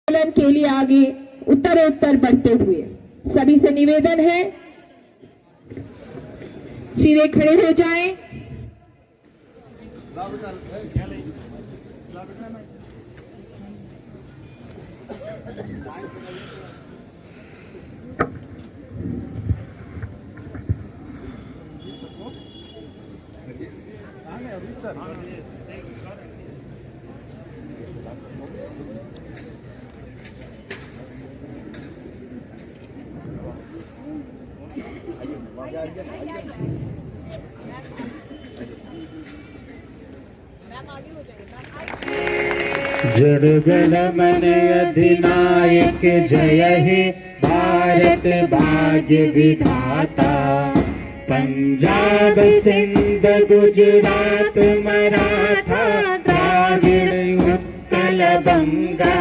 आंदोलन के लिए आगे उत्तरोत्तर बढ़ते हुए सभी से निवेदन है, सीधे खड़े हो जाएं। जनगण मन अधिनायक जय हे भारत भाग्य विधाता। पंजाब सिंध गुजरात मराठा द्राविड़ उत्कल बंगा।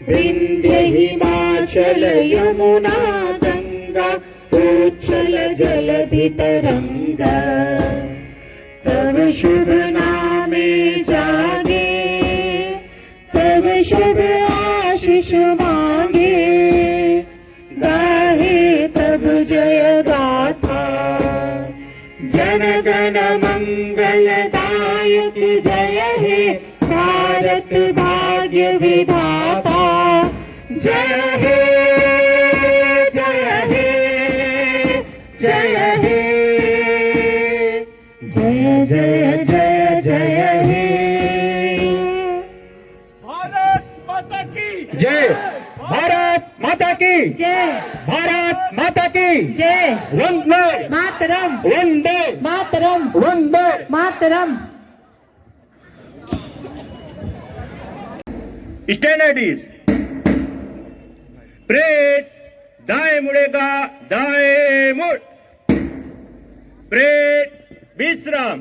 विंध्य हिमाचल यमुना गंगा उच्छल जलधि तरंगा। तब शुभ नामे जागे, तब शुभ आशीष मांगे। गाहे तब जय गाथा, जनगण मंगलदायक जय हे भारत भाग्य विधाता। जय हे जय हे जय हे जय जय जय जय हे। भारत माता की जय, भारत माता की जय, भारत माता की जय, Vande Mataram, Vande Mataram, Vande. Mataram. Stand at ease. Parade दाएं मुड़ेगा, दाएं मुड़। परेड विश्राम।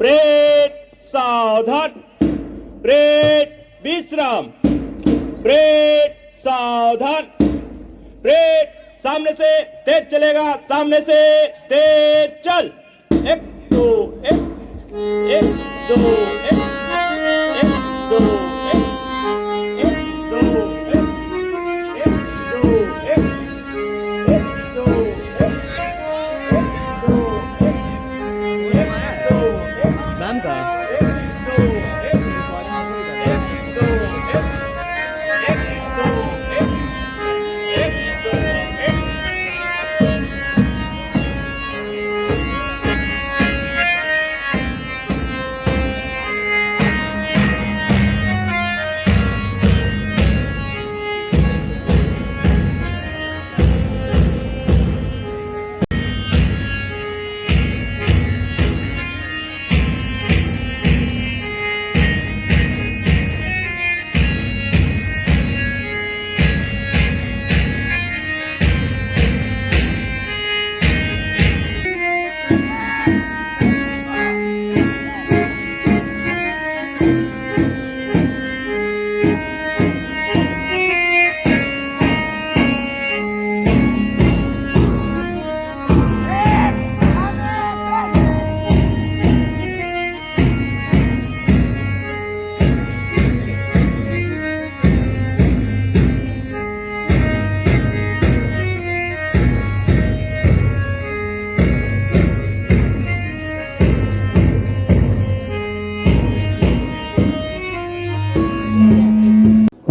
परेड सावधान। परेड विश्राम। परेड सावधान। परेड सामने से तेज चलेगा, सामने से तेज चल। एक दो एक, एक दो एक, एक दो एक, एक दो एक, एक दो एक, एक दो एक, एक दो एक, एक दो एक। मैम का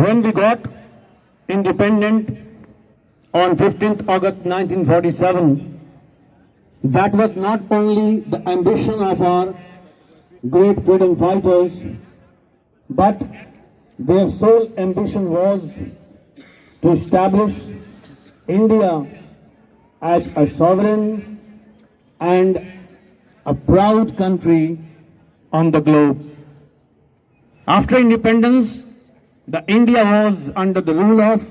When we got independent on 15th August 1947, that was not only the ambition of our great freedom fighters, but their sole ambition was to establish India as a sovereign and a proud country on the globe. After independence, the India was under the rule of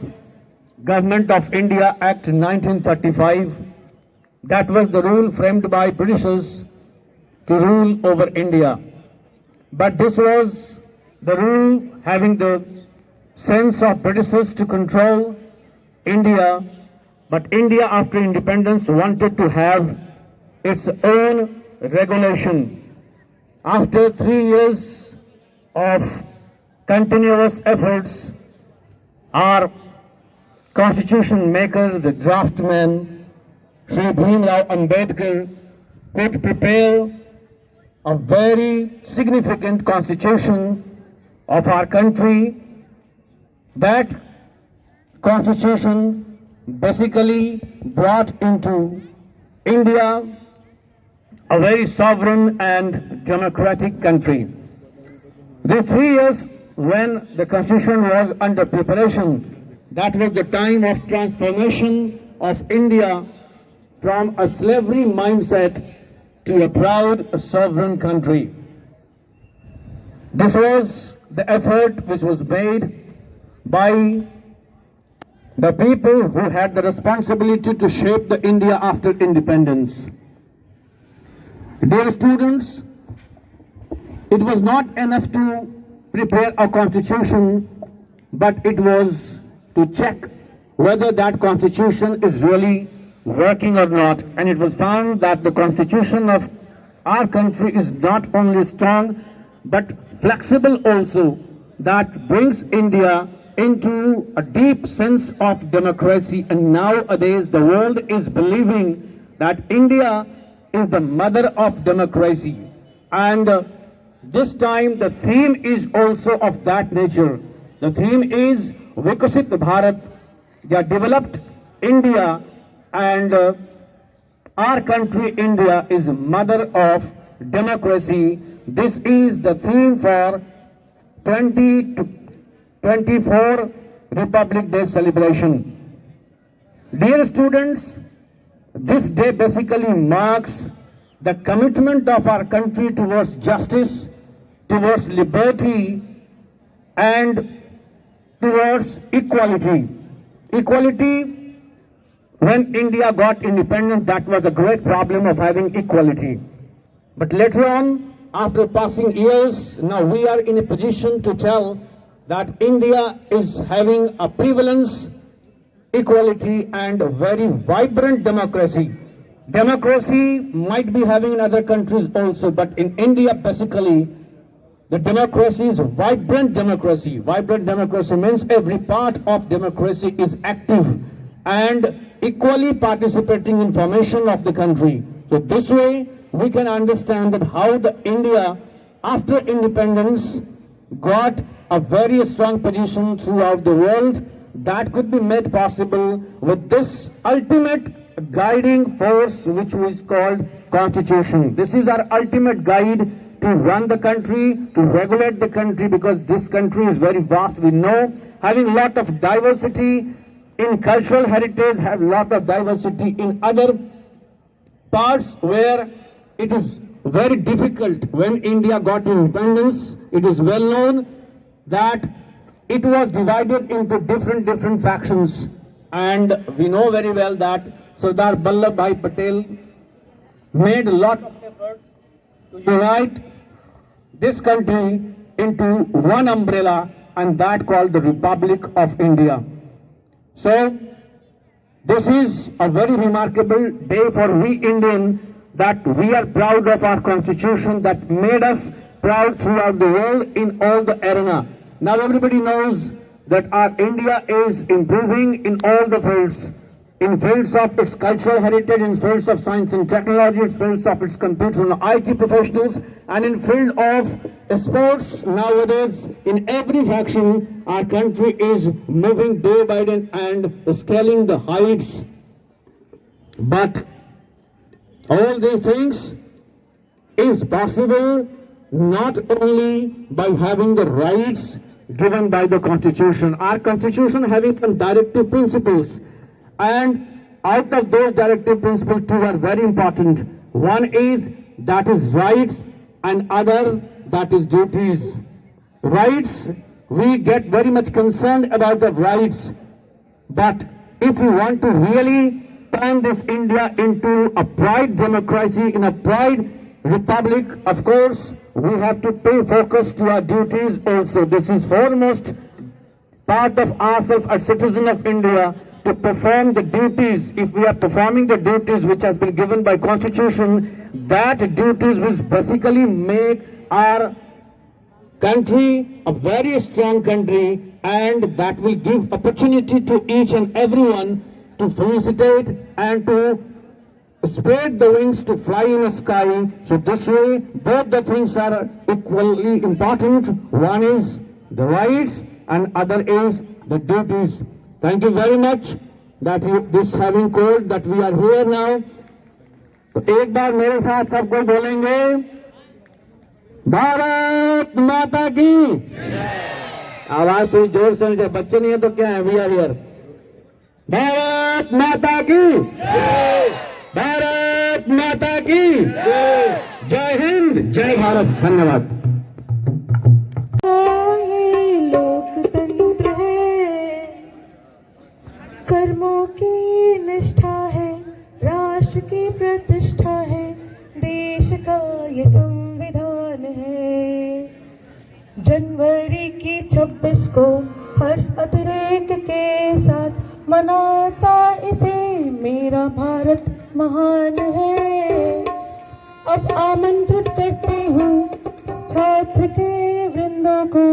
Government of India Act 1935. That was the rule framed by Britishers to rule over India. But this was the rule having the sense of Britishers to control India. But India after independence wanted to have its own regulation. After 3 years of continuous efforts, our constitution maker, the draftsman, Sri Bhimrao Ambedkar, could prepare a very significant constitution of our country. That constitution basically brought into India a very sovereign and democratic country. These 3 years when the constitution was under preparation, that was the time of transformation of India from a slavery mindset to a proud sovereign country. This was the effort which was made by the people who had the responsibility to shape the India after independence. Dear students, it was not enough to prepare a constitution, but it was to check whether that constitution is really working or not. And it was found that the constitution of our country is not only strong, but flexible also, that brings India into a deep sense of democracy. And nowadays the world is believing that India is the mother of democracy. And this time the theme is also of that nature. The theme is Vikasit Bharat, the developed India, and our country India is mother of democracy. This is the theme for 2024 Republic Day celebration. Dear students, this day basically marks the commitment of our country towards justice, towards liberty, and towards equality. Equality, when India got independent, that was a great problem of having equality. But later on, after passing years, now we are in a position to tell that India is having a prevalence, equality, and a very vibrant democracy. Democracy might be having in other countries also, but in India basically, the democracy is a vibrant democracy. Vibrant democracy means every part of democracy is active and equally participating in formation of the country. So this way, we can understand that how the India, after independence, got a very strong position throughout the world. That could be made possible with this ultimate guiding force, which is called Constitution. This is our ultimate guide to run the country, to regulate the country, because this country is very vast. We know, having a lot of diversity in cultural heritage, have a lot of diversity in other parts where it is very difficult. When India got independence, it is well known that it was divided into different factions, and we know very well that Sardar Vallabhbhai Patel made a lot of efforts to unite this country into one umbrella, and that called the Republic of India. So this is a very remarkable day for we Indian, that we are proud of our constitution that made us proud throughout the world in all the arena. Now everybody knows that our India is improving in all the fields. In fields of its cultural heritage, in fields of science and technology, in fields of its computer and IT professionals, and in field of sports. Nowadays, in every faction, our country is moving day by day and scaling the heights. But all these things is possible not only by having the rights given by the Constitution. Our Constitution having some directive principles, and out of those directive principles, two are very important. One is that is rights, and other that is duties. Rights, we get very much concerned about the rights, but if we want to really turn this India into a pride democracy, in a pride republic, of course, we have to pay focus to our duties also. This is foremost part of ourselves as citizens of India, to perform the duties. If we are performing the duties which has been given by Constitution, that duties will basically make our country, a very strong country, and that will give opportunity to each and everyone to felicitate and to spread the wings to fly in the sky. So this way, both the things are equally important. One is the rights and other is the duties. Thank you very much that this having called that we are here now. तो एक बार मेरे साथ सबको बोलेंगे, भारत माता की। आवाज थोड़ी जोर से नहीं, बच्चे नहीं है तो क्या है, we are here. Bharat Mata की, भारत माता की, जय हिंद, जय भारत। धन्यवाद। ये लोकतंत्र है, कर्मों की निष्ठा है, राष्ट्र की प्रतिष्ठा है, देश का ये संविधान है। जनवरी की 26 को हर्ष अतिरेक के साथ मनाता इसे मेरा भारत महान है। अब आमंत्रित करती हूँ छात्र के वृंदों को,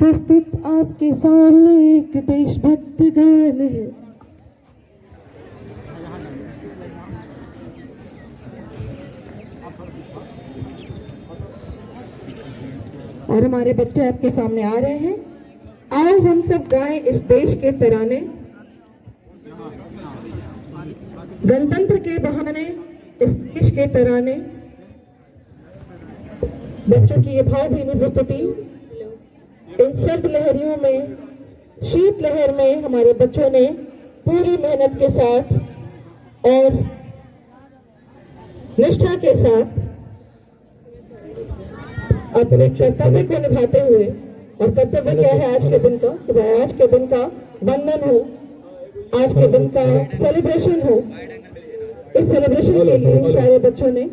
प्रस्तुत आपके सामने एक देशभक्ति गान है। और हमारे बच्चे आपके सामने आ रहे हैं। आओ हम सब गाएं इस देश के तराने, गणतंत्र के बहाने इस देश के तराने। बच्चों की ये भावभीनी प्रस्तुति इन सर्द लहरियों में, शीत लहर में हमारे बच्चों ने पूरी मेहनत के साथ और निष्ठा के साथ अपने कर्तव्य को निभाते हुए, और कर्तव्य क्या है आज के दिन का, कि भाई आज के दिन का वंदन हो, आज के दिन का सेलिब्रेशन हो। इस सेलिब्रेशन के लिए सारे बच्चों ने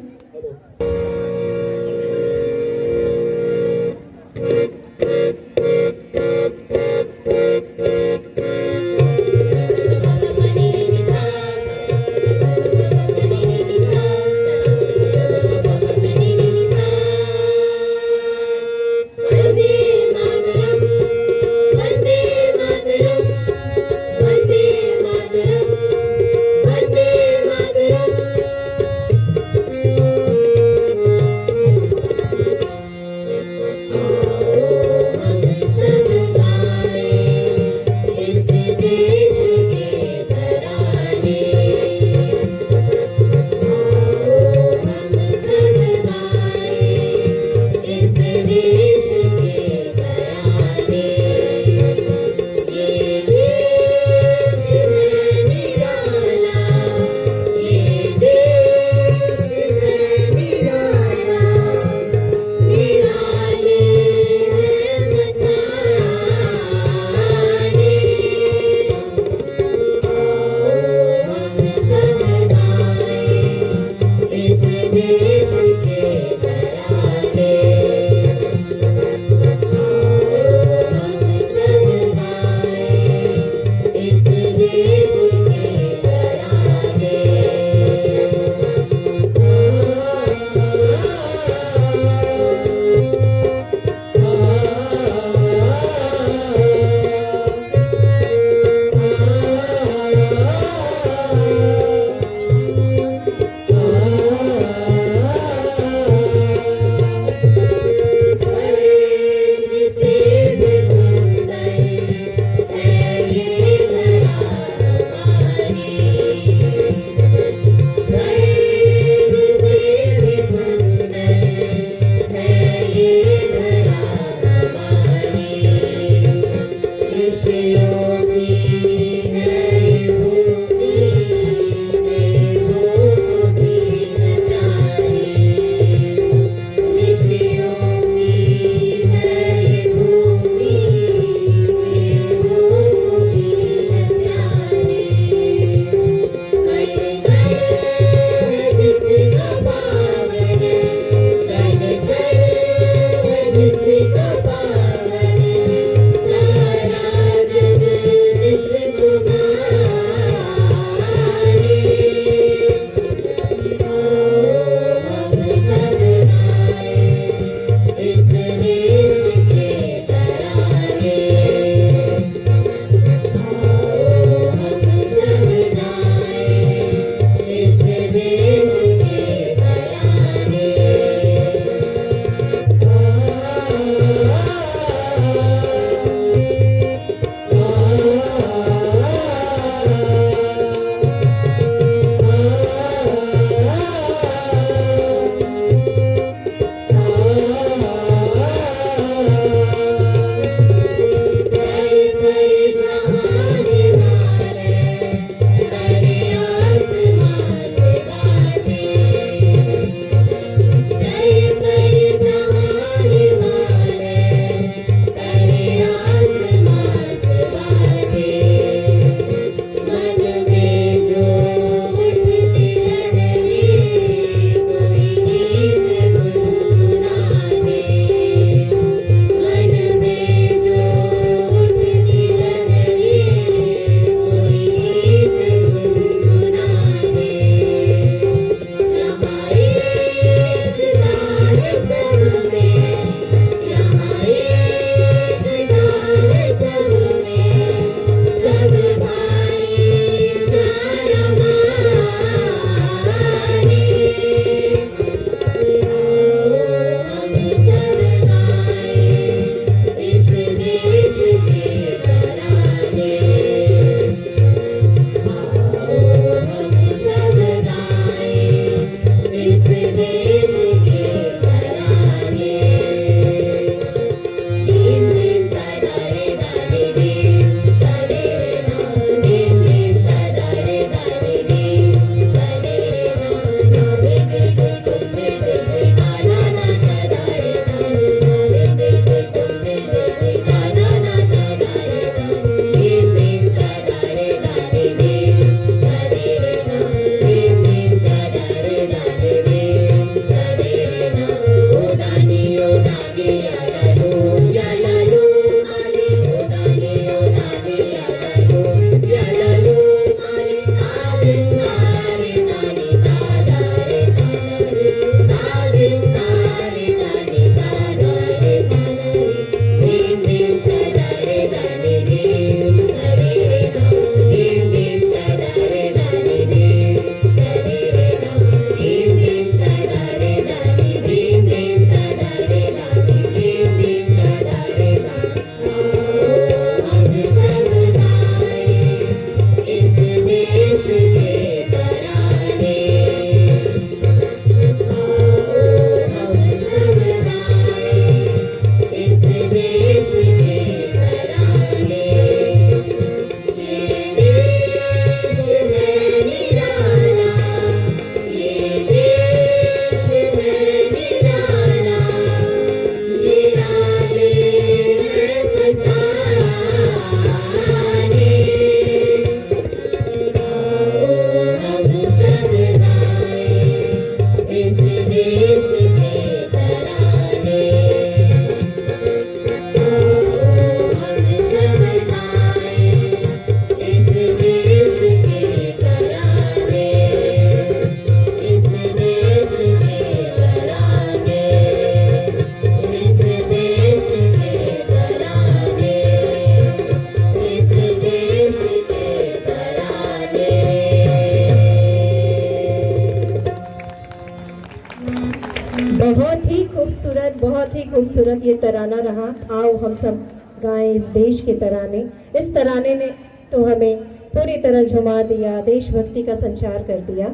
बहुत ही खूबसूरत ये तराना रहा। आओ हम सब गाएं इस देश के तराने। इस तराने ने तो हमें पूरी तरह झुमा दिया, देशभक्ति का संचार कर दिया।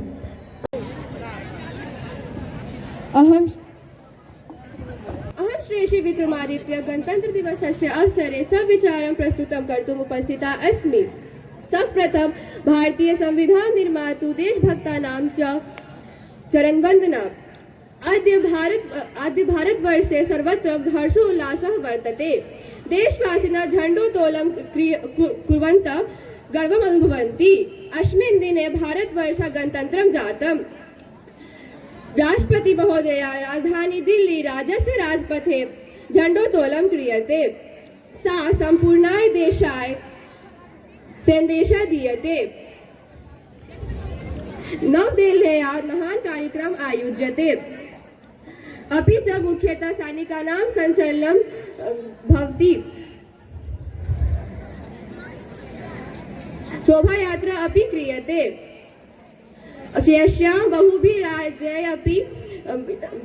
अहम श्री विक्रमादित्य गणतंत्र दिवसस्य अवसरे सविचारं प्रस्तुतं कर्तुम् उपस्थिता अस्मि। सर्वप्रथम भारतीय संविधान निर्मातु देशभक्तानां च चरणवन्दना। अद्य भारतवर्षे सर्वत्र हर्षोल्लासः वर्तते। देशवासिनः झण्डोत्तोलनं कुर्वन्तः गर्वम् अनुभवन्ति। अस्मिन् दिने भारतवर्षः गणतन्त्रं जातम्। राष्ट्रपति महोदया राजधानी दिल्ली राजस्य राजपथे झण्डोत्तोलनं क्रियते। सा सम्पूर्णाय देशाय सन्देशः दीयते। नवदेहल्यां महान् कार्यक्रम आयोज्यते। अपि च मुख्यतः सैनिकानां सञ्चलनं भवति। शोभायात्रा अपि क्रियते। यस्यां बहुभिः राज्यैः अपि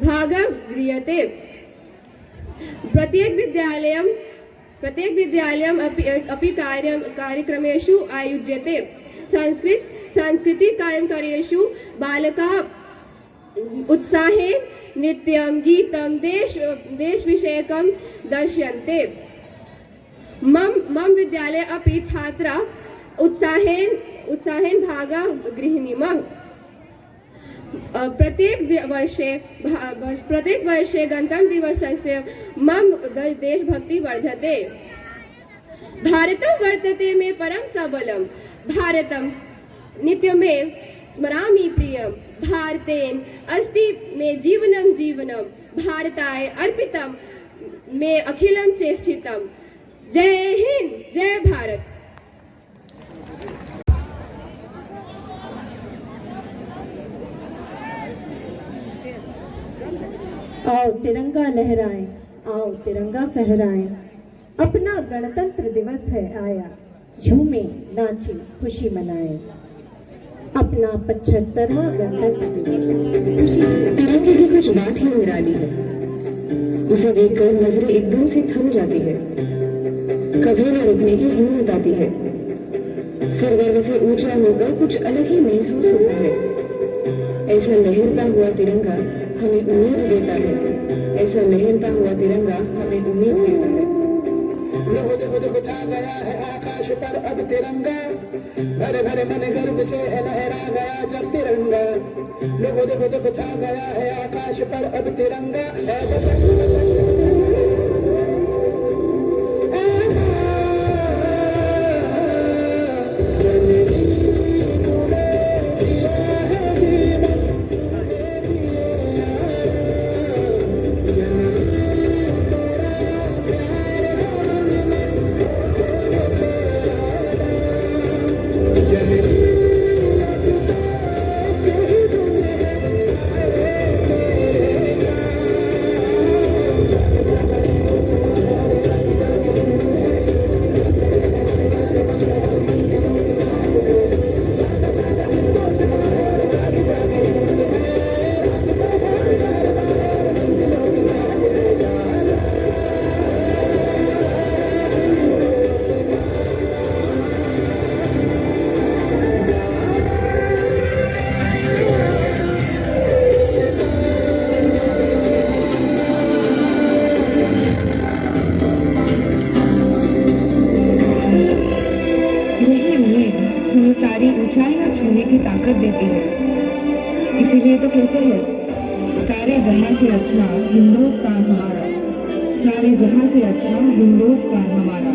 भागः गृह्यते। प्रत्येक विद्यालयम् अपि कार्यक्रमेषु आयोज्यते। सांस्कृतिक कार्यक्रमेषु बालकाः उत्साहेन नृत्यं गीतं देशविषयकं दर्शयन्ते। मम विद्यालये अपि छात्राः उत्साहेन भागः गृह्णीमः। प्रत्येक वर्षे गणतंत्र दिवसस्य मम देशभक्ति वर्धते। भारतं वर्तते मे परम सबलम। भारतं नित्यमेव स्मरामि प्रियं। भारतेन अस्ति मे जीवनं। भारताय अर्पितं मे अखिलं चेष्टितं। जय हिंद, जय भारत। आओ तिरंगा लहराएं, आओ तिरंगा फहराएं। अपना गणतंत्र दिवस है आया, झूमे नाचे खुशी मनाएं। अपना 75वां गणतंत्र दिवस खुशी से। तिरंगे की कुछ बात ही निराली है। उसे देखकर नजरें एकदम से थम जाती है। कभी न रुकने की हिम्मत आती है। सर गर्व से ऊंचा होकर कुछ अलग ही महसूस होता है। ऐसा लहरता हुआ तिरंगा हमें उम्मीद देता है। ऐसा लहरता हुआ तिरंगा हमें उम्मीद देता है। देखो देखो देखो छा गया है आकाश पर अब तिरंगा। भरे भरे मन गर्व से लहरा गया जब तिरंगा। देखो देखो देखो छा गया है आकाश पर अब तिरंगा। सारी ऊंचाइयां छूने की ताकत देती है। इसीलिए तो कहते हैं सारे जहां से अच्छा हिंदुस्तान हमारा। सारे जहां से अच्छा हिंदुस्तान हमारा।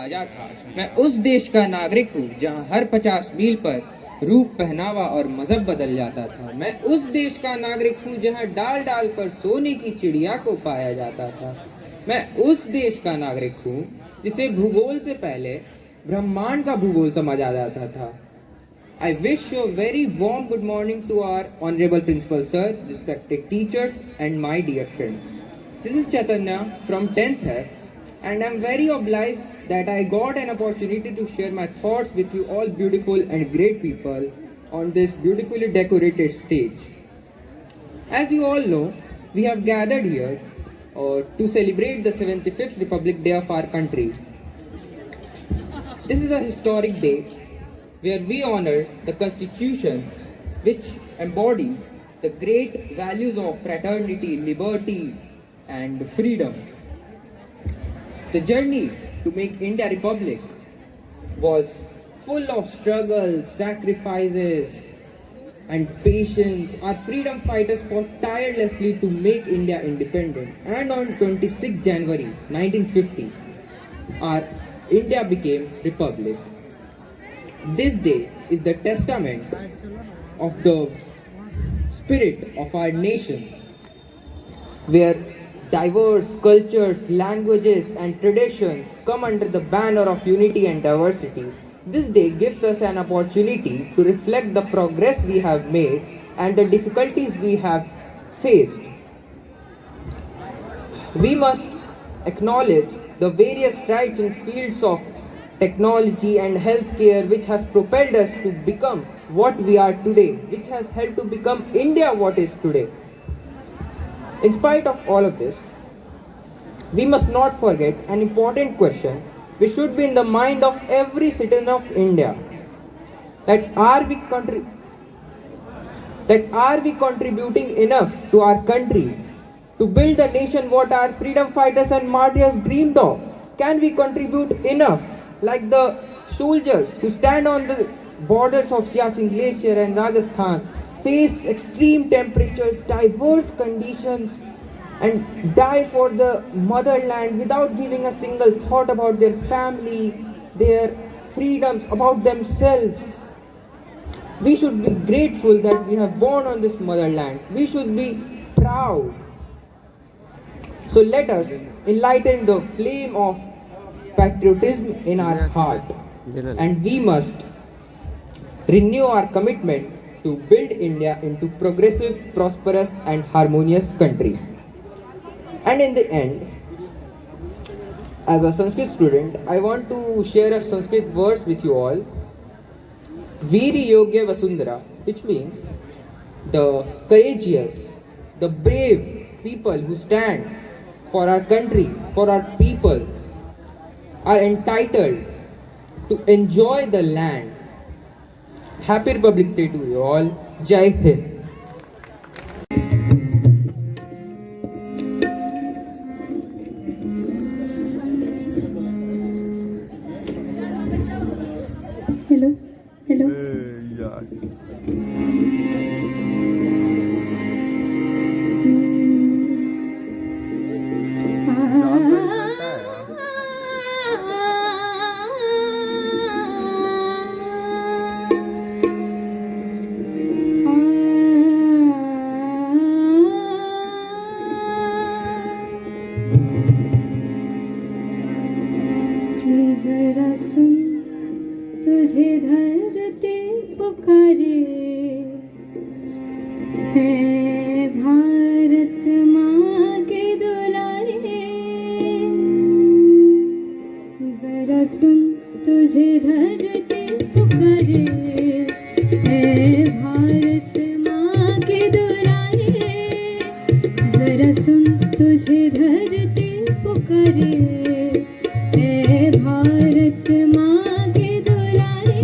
ताजा था। मैं उस देश का नागरिक हूँ जहाँ हर 50 मील पर रूप, पहनावा और मजहब बदल जाता था। मैं उस देश का नागरिक हूँ जहाँ डाल डाल पर सोने की चिड़िया को पाया जाता था। मैं उस देश का नागरिक हूँ जिसे भूगोल से पहले ब्रह्मांड का भूगोल समझ आ जाता था। I wish you a very warm good morning to our Honorable Principal Sir, respected teachers and my dear friends. This is Chaitanya from 10th F and I'm very obliged that I got an opportunity to share my thoughts with you all beautiful and great people on this beautifully decorated stage. As you all know, we have gathered here to celebrate the 75th Republic Day of our country. This is a historic day where we honor the Constitution which embodies the great values of fraternity, liberty and freedom. The journey to make India Republic was full of struggles, sacrifices and patience. Our freedom fighters fought tirelessly to make India independent, and on 26 January 1950, our India became Republic. This day is the testament of the spirit of our nation, where diverse cultures, languages and traditions come under the banner of unity and diversity. This day gives us an opportunity to reflect the progress we have made and the difficulties we have faced. We must acknowledge the various strides in fields of technology and healthcare which has propelled us to become what we are today, which has helped to become India what is today. In spite of all of this, we must not forget an important question which should be in the mind of every citizen of India, that are we contributing enough to our country to build the nation what our freedom fighters and martyrs dreamed of? Can we contribute enough like the soldiers who stand on the borders of Siachen Glacier and Rajasthan, face extreme temperatures, diverse conditions and die for the motherland without giving a single thought about their family, their freedoms, about themselves? We should be grateful that we have born on this motherland. We should be proud. So let us enlighten the flame of patriotism in our heart, and we must renew our commitment to build India into progressive, prosperous and harmonious country. And in the end, as a Sanskrit student, I want to share a Sanskrit verse with you all. Veeri Yogya Vasundhara, which means the courageous, the brave people who stand for our country, for our people, are entitled to enjoy the land. Happy Republic Day to you all. Jai Hind. Hello, hello. जरा सुन तुझे धरती पुकारे है भारत माँ के दुलारे। जरा सुन तुझे धरती पुकारे है भारत माँ के दुलारे। जरा सुन तुझे धरती पुकारे है भारत माँ के दुलारे।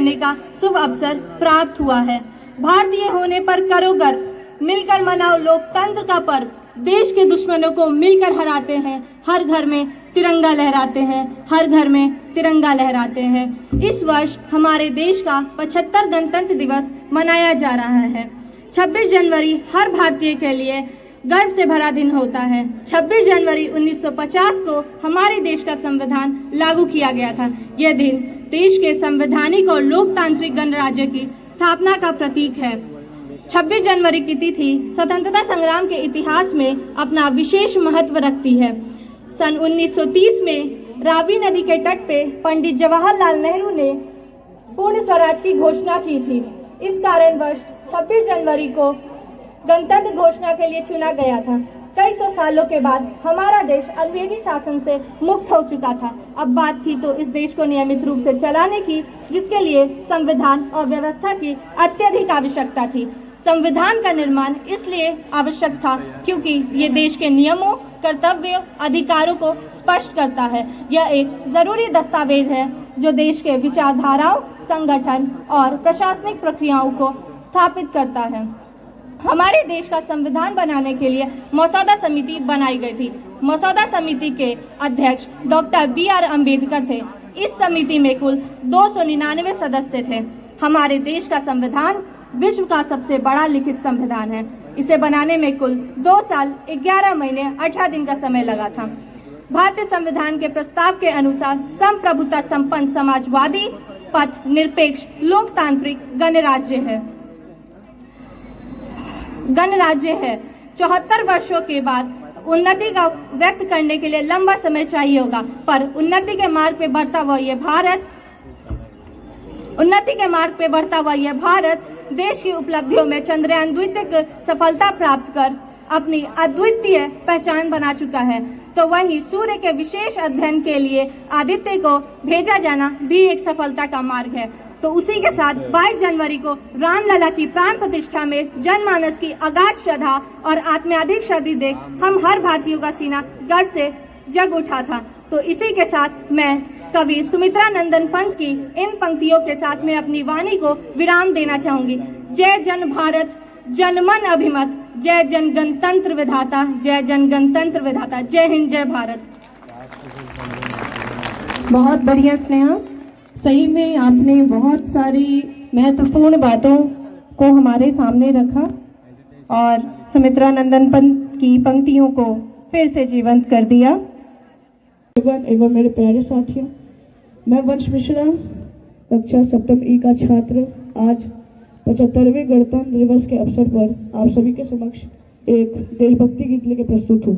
करने का शुभ अवसर प्राप्त हुआ है। भारतीय होने पर करो गर्व, मिलकर मनाओ लोकतंत्र का पर्व। देश के दुश्मनों को मिलकर हराते हैं, हर घर में तिरंगा लहराते हैं, हर घर में तिरंगा लहराते हैं। इस वर्ष हमारे देश का 75 गणतंत्र दिवस मनाया जा रहा है। 26 जनवरी हर भारतीय के लिए गर्व से भरा दिन होता है। 26 जनवरी 1950 को हमारे देश का संविधान लागू किया गया था। यह दिन देश के संवैधानिक और लोकतांत्रिक गणराज्य की स्थापना का प्रतीक है। 26 जनवरी की तिथि स्वतंत्रता संग्राम के इतिहास में अपना विशेष महत्व रखती है। सन 1930 में रावी नदी के तट पे पंडित जवाहरलाल नेहरू ने पूर्ण स्वराज की घोषणा की थी। इस कारणवश 26 जनवरी को गणतंत्र घोषणा के लिए चुना गया था। कई सौ सालों के बाद हमारा देश अंग्रेजी शासन से मुक्त हो चुका था। अब बात थी तो इस देश को नियमित रूप से चलाने की, जिसके लिए संविधान और व्यवस्था की अत्यधिक आवश्यकता थी। संविधान का निर्माण इसलिए आवश्यक था क्योंकि ये देश के नियमों, कर्तव्यों, अधिकारों को स्पष्ट करता है। यह एक जरूरी दस्तावेज है जो देश के विचारधाराओं, संगठन और प्रशासनिक प्रक्रियाओं को स्थापित करता है। हमारे देश का संविधान बनाने के लिए मसौदा समिति बनाई गई थी। मसौदा समिति के अध्यक्ष डॉक्टर B.R. अम्बेडकर थे। इस समिति में कुल 299 सदस्य थे। हमारे देश का संविधान विश्व का सबसे बड़ा लिखित संविधान है। इसे बनाने में कुल 2 साल 11 महीने 18 दिन का समय लगा था। भारतीय संविधान के प्रस्ताव के अनुसार संप्रभुता संपन्न समाजवादी, पथ निरपेक्ष, लोकतांत्रिक गणराज्य है। 74 वर्षों के बाद उन्नति का व्यक्त करने के लिए लंबा समय चाहिए होगा, पर उन्नति के मार्ग पे बढ़ता हुआ यह भारत देश की उपलब्धियों में चंद्रयान 2 तक सफलता प्राप्त कर अपनी अद्वितीय पहचान बना चुका है। तो वहीं सूर्य के विशेष अध्ययन के लिए आदित्य को भेजा जाना भी एक सफलता का मार्ग है। तो उसी के साथ 22 जनवरी को रामलला की प्राण प्रतिष्ठा में जनमानस की अगाध श्रद्धा और आत्माधिक श्रद्धि देख हम हर भारतीयों का सीना गर्व से जग उठा था। तो इसी के साथ मैं कवि सुमित्रा नंदन पंत की इन पंक्तियों के साथ मैं अपनी वाणी को विराम देना चाहूंगी। जय जन भारत, जनमन अभिमत, जय जन गणतंत्र विधाता, जय जन गणतंत्र विधाता, जय हिंद, जय भारत। बहुत बढ़िया स्नेहा, सही में आपने बहुत सारी महत्वपूर्ण बातों को हमारे सामने रखा और सुमित्रा नंदन पंत की पंक्तियों को फिर से जीवंत कर दिया। एवं मेरे प्यारे साथियों, मैं वंश मिश्रा, कक्षा सप्तम ई का छात्र, आज 75वें गणतंत्र दिवस के अवसर पर आप सभी के समक्ष एक देशभक्ति गीत लेकर प्रस्तुत हूँ।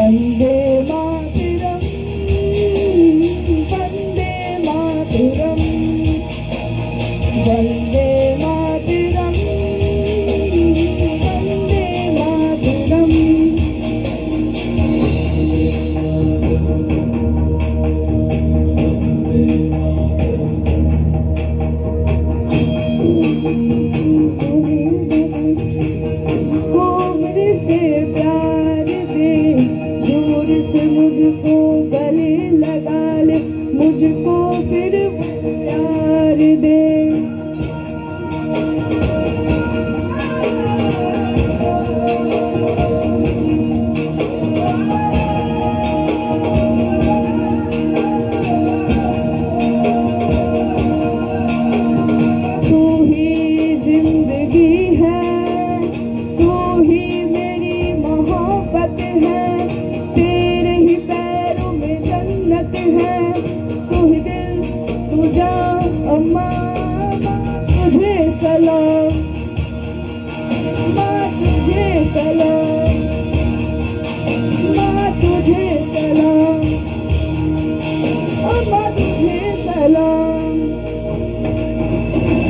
वंदे मातरम, वंदे मातरम, वंदे मातरम, वंदे मातरम। कोमल से प्यार दे, दूर से मुझको गले लगा ले, मुझको फिर प्यार दे। तू ही जिंदगी है, तू ही मेरी मोहब्बत है, तेरे ही पैरों में जन्नत है। तू ही दिल, तू जान, अम्मा तुझे सलाम, माँ तुझे सलाम, माँ तुझे सलाम, अम्मा तुझे सलाम।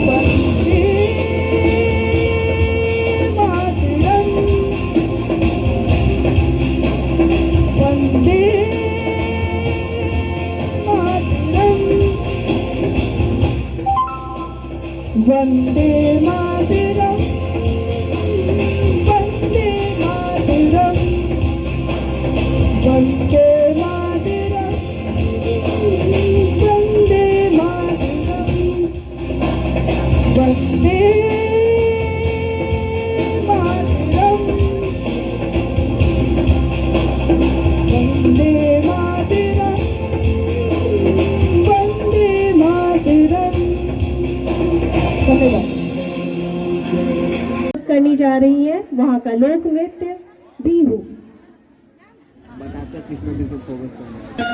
वंदे मातरम, वंदे मातरम, वंदे मातरम, वंदे मातरम, वंदे मातरम, वंदे मातरम, वंदे मातरम, वंदे मातरम, वंदे मातरम। धन्यवाद। करनी जा रही है वहाँ का लोक नृत्य बिहू। बताते किस पे फोकस करना है।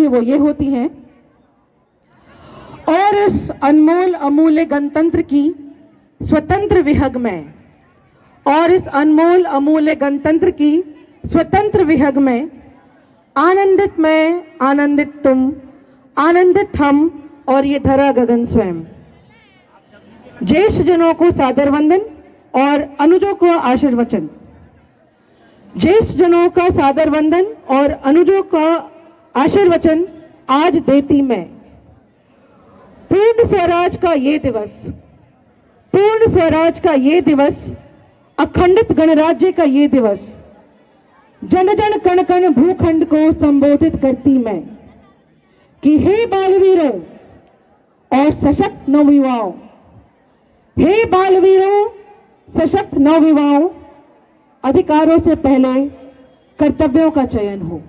वो ये होती हैं, और इस अनमोल अमूल्य गणतंत्र की स्वतंत्र विहग में, और इस अनमोल अमूल्य गणतंत्र की स्वतंत्र विहग में आनंदित मैं, आनंदित तुम, आनंदित हम और ये धरा गगन स्वयं। ज्येष्ठ जनों को सादर वंदन और अनुजों को आशीर्वचन। ज्येष्ठ जनों का सादर वंदन और अनुजों का आशीर्वचन आज देती मैं। पूर्ण स्वराज का ये दिवस, पूर्ण स्वराज का ये दिवस, अखंडित गणराज्य का ये दिवस, जन जन कण कण भूखंड को संबोधित करती मैं कि हे बालवीरों और सशक्त नवयुवाओं, हे बालवीरों सशक्त नवयुवाओं, अधिकारों से पहले कर्तव्यों का चयन हो,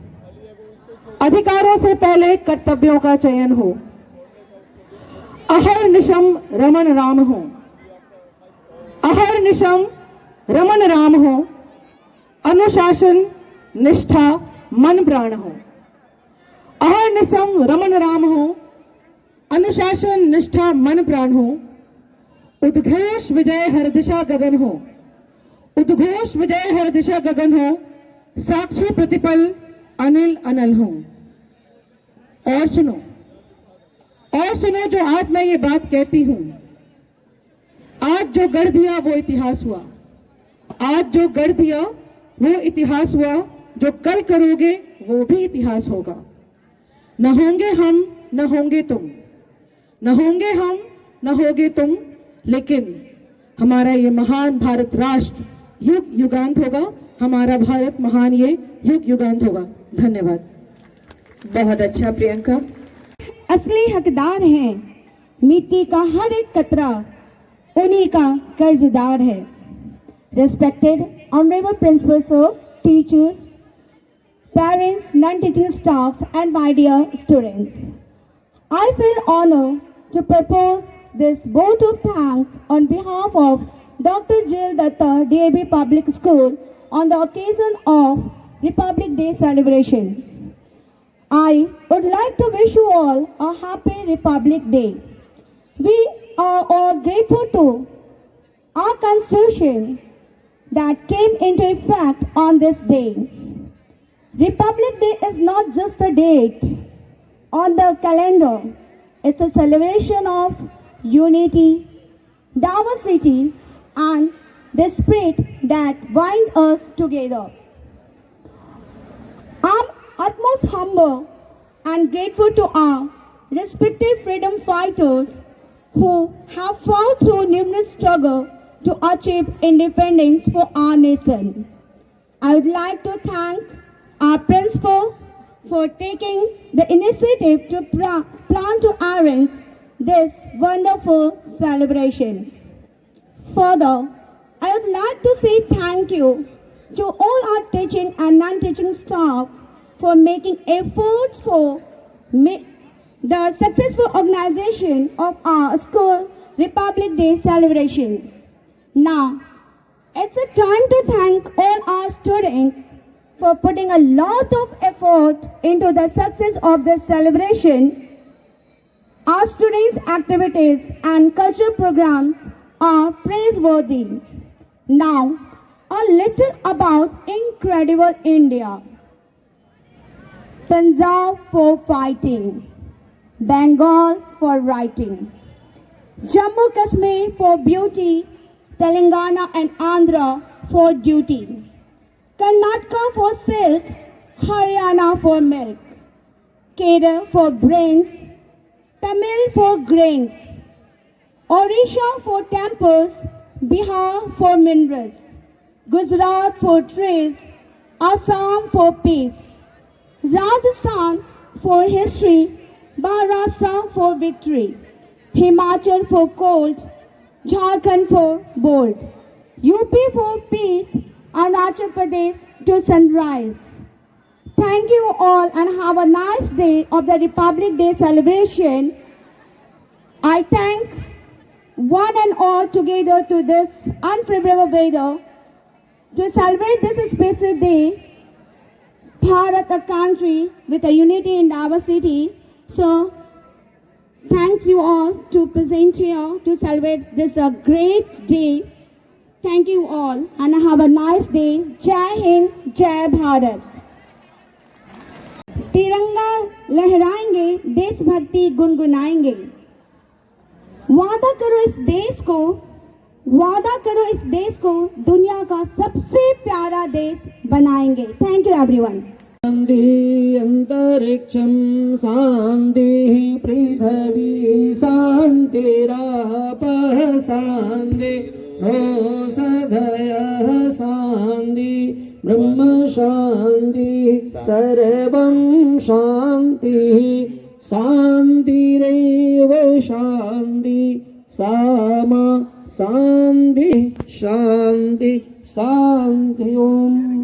अधिकारों से पहले कर्तव्यों का चयन हो। अहर्निशम रमन राम हो, अहर्निशम रमन राम हो, अनुशासन निष्ठा मन प्राण हो। अहर्निशम रमन राम हो, अनुशासन निष्ठा मन प्राण हो। उद्घोष विजय हर दिशा गगन हो, उद्घोष विजय हर दिशा गगन हो। साक्षी प्रतिपल अनिल अनल हो। और सुनो, और सुनो, जो आज मैं ये बात कहती हूं, आज जो गढ़ दिया वो इतिहास हुआ, आज जो गढ़ दिया वो इतिहास हुआ। जो कल करोगे वो भी इतिहास होगा। न होंगे हम, न होंगे तुम, न होंगे हम, न होगे तुम, लेकिन हमारा ये महान भारत राष्ट्र युग युगांत होगा। हमारा भारत महान ये युग युगांत होगा। धन्यवाद। बहुत अच्छा प्रियंका। असली हकदार हैं, मिट्टी का हर एक कतरा उन्हीं का कर्जदार है। Respected Honorable Principal Sir, teachers, parents, non-teaching staff and my dear students, I feel honored to propose this vote of thanks on behalf of Dr. Jill Datta DAB Public School on the occasion of Republic Day celebration. I would like to wish you all a happy Republic Day. We are all grateful to our Constitution that came into effect on this day. Republic Day is not just a date on the calendar. It's a celebration of unity, diversity, and the spirit that binds us together. I'm utmost humble and grateful to our respective freedom fighters who have fought through numerous struggles to achieve independence for our nation. I would like to thank our principal for taking the initiative to plan to arrange this wonderful celebration. Further, I would like to say thank you to all our teaching and non-teaching staff for making efforts for the successful organization of our school Republic Day celebration. Now, it's a time to thank all our students for putting a lot of effort into the success of this celebration. Our students' activities and cultural programs are praiseworthy. Now, a little about incredible India. Punjab for fighting, Bengal for writing, Jammu Kashmir for beauty, Telangana and Andhra for duty, Karnataka for silk, Haryana for milk, Kerala for brains, Tamil for grains, Odisha for temples, Bihar for minerals, Gujarat for trees, Assam for peace, Rajasthan for history, Maharashtra for victory, Himachal for cold, Jharkhand for bold, UP for peace, Arunachal Pradesh to sunrise. Thank you all and have a nice day of the Republic Day celebration. I thank one and all together to this unfavorable weather to celebrate this special day. Bharat, a country with a unity in diversity. So, thanks you all to present here to celebrate this great day. Thank you all and have a nice day. Jai Hind, Jai Bharat. तिरंगा लहराएंगे, देशभक्ति गुनगुनाएंगे। वादा करो इस देश को, वादा करो इस देश को दुनिया का सबसे प्यारा देश बनाएंगे। Thank you everyone. शान्ति अंतरिक्षं शान्ति पृथ्वी शान्तिरापः शान्ति औषधयः शान्ति ब्रह्म शान्ति सर्वं शान्तिः शान्तिरेव शान्ति सामा शान्ति शान्ति शान्ति ओम।